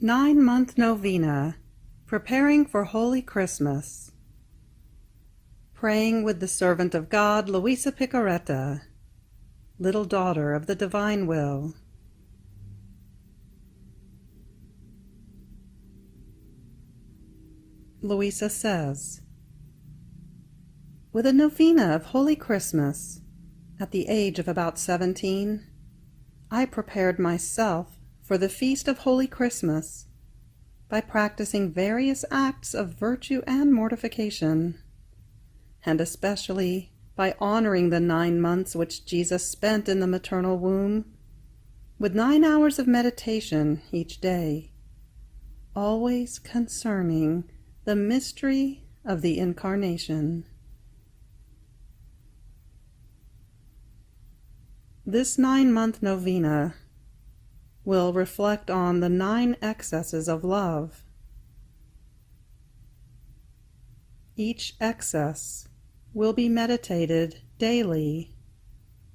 9-month Novena, preparing for Holy Christmas. Praying with the servant of God, Luisa Picaretta, little daughter of the divine will. Luisa says, with a novena of Holy Christmas, at the age of about 17, I prepared myself for the feast of Holy Christmas by practicing various acts of virtue and mortification, and especially by honoring the 9 months which Jesus spent in the maternal womb, with 9 hours of meditation each day, always concerning the mystery of the Incarnation. This 9-month novena will reflect on the 9 excesses of love. Each excess will be meditated daily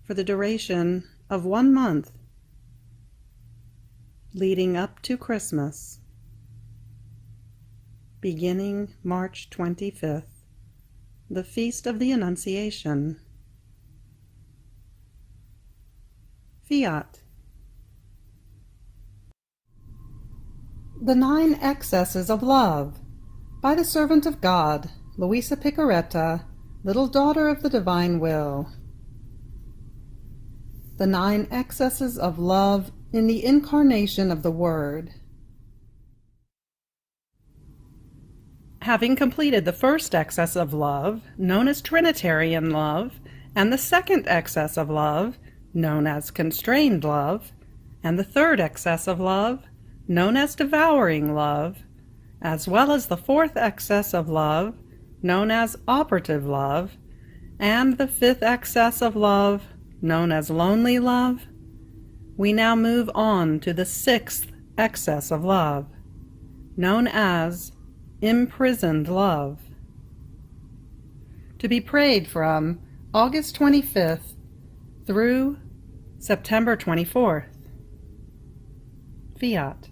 for the duration of 1 month, leading up to Christmas, beginning March 25th, the Feast of the Annunciation. Fiat. The 9 Excesses of Love, by the servant of God, Luisa Picaretta, little daughter of the divine will. The 9 excesses of love in the incarnation of the Word. Having completed the first excess of love, known as Trinitarian love, and the second excess of love, known as constrained love, and the third excess of love, known as devouring love, as well as the 4th excess of love, known as operative love, and the 5th excess of love, known as lonely love, we now move on to the 6th excess of love, known as imprisoned love, to be prayed from August 25th through September 24th. Fiat.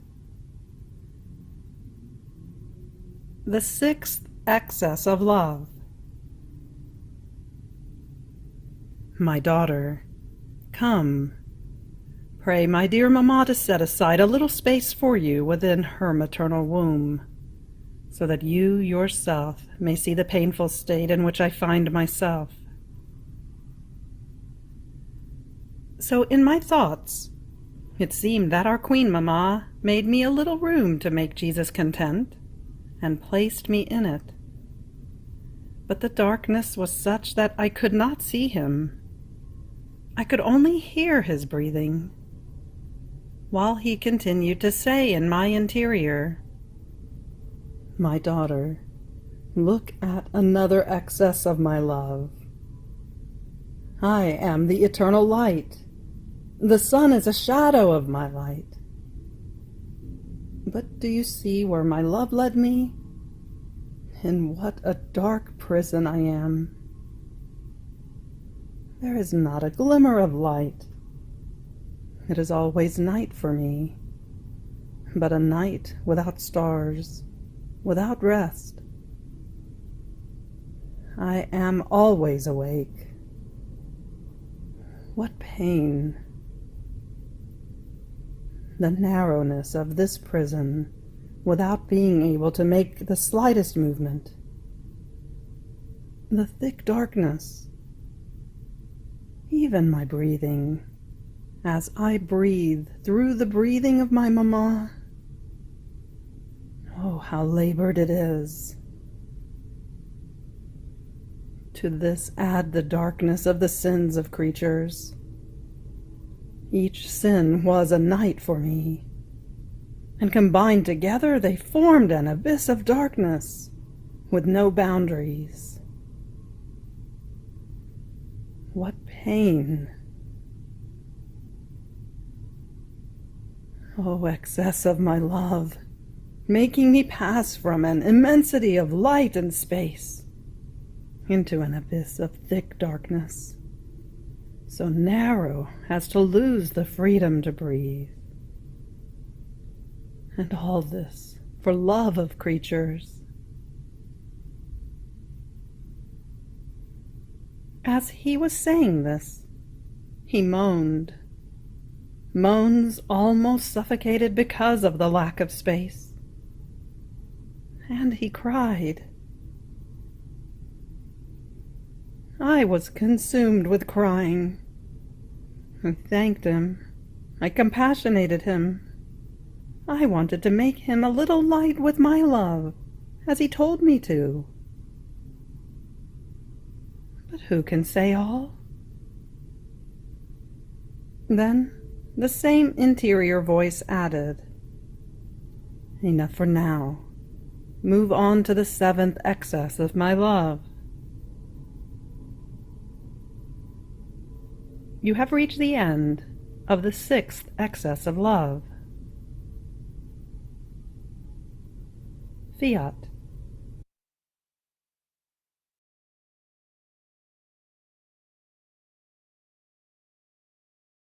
The 6th excess of love. My daughter, come. Pray my dear mamma to set aside a little space for you within her maternal womb, so that you yourself may see the painful state in which I find myself. So in my thoughts, it seemed that our Queen Mamma made me a little room to make Jesus content, and placed me in it. But the darkness was such that I could not see him. I could only hear his breathing, while he continued to say in my interior, my daughter, look at another excess of my love. I am the eternal light. The sun is a shadow of my light. But do you see where my love led me? In what a dark prison I am. There is not a glimmer of light. It is always night for me, but a night without stars, without rest. I am always awake. What pain! The narrowness of this prison, without being able to make the slightest movement. The thick darkness. Even my breathing, as I breathe through the breathing of my mamma. Oh, how labored it is. To this add the darkness of the sins of creatures. Each sin was a night for me, and combined together they formed an abyss of darkness with no boundaries. What pain! Oh, excess of my love, making me pass from an immensity of light and space into an abyss of thick darkness, so narrow as to lose the freedom to breathe. And all this for love of creatures. As he was saying this, he moaned. Moans almost suffocated because of the lack of space. And he cried. I was consumed with crying. I thanked him. I compassionated him. I wanted to make him a little light with my love, as he told me to. But who can say all? Then the same interior voice added, Enough for now. Move on to the 7th excess of my love. You have reached the end of the 6th excess of love. Fiat.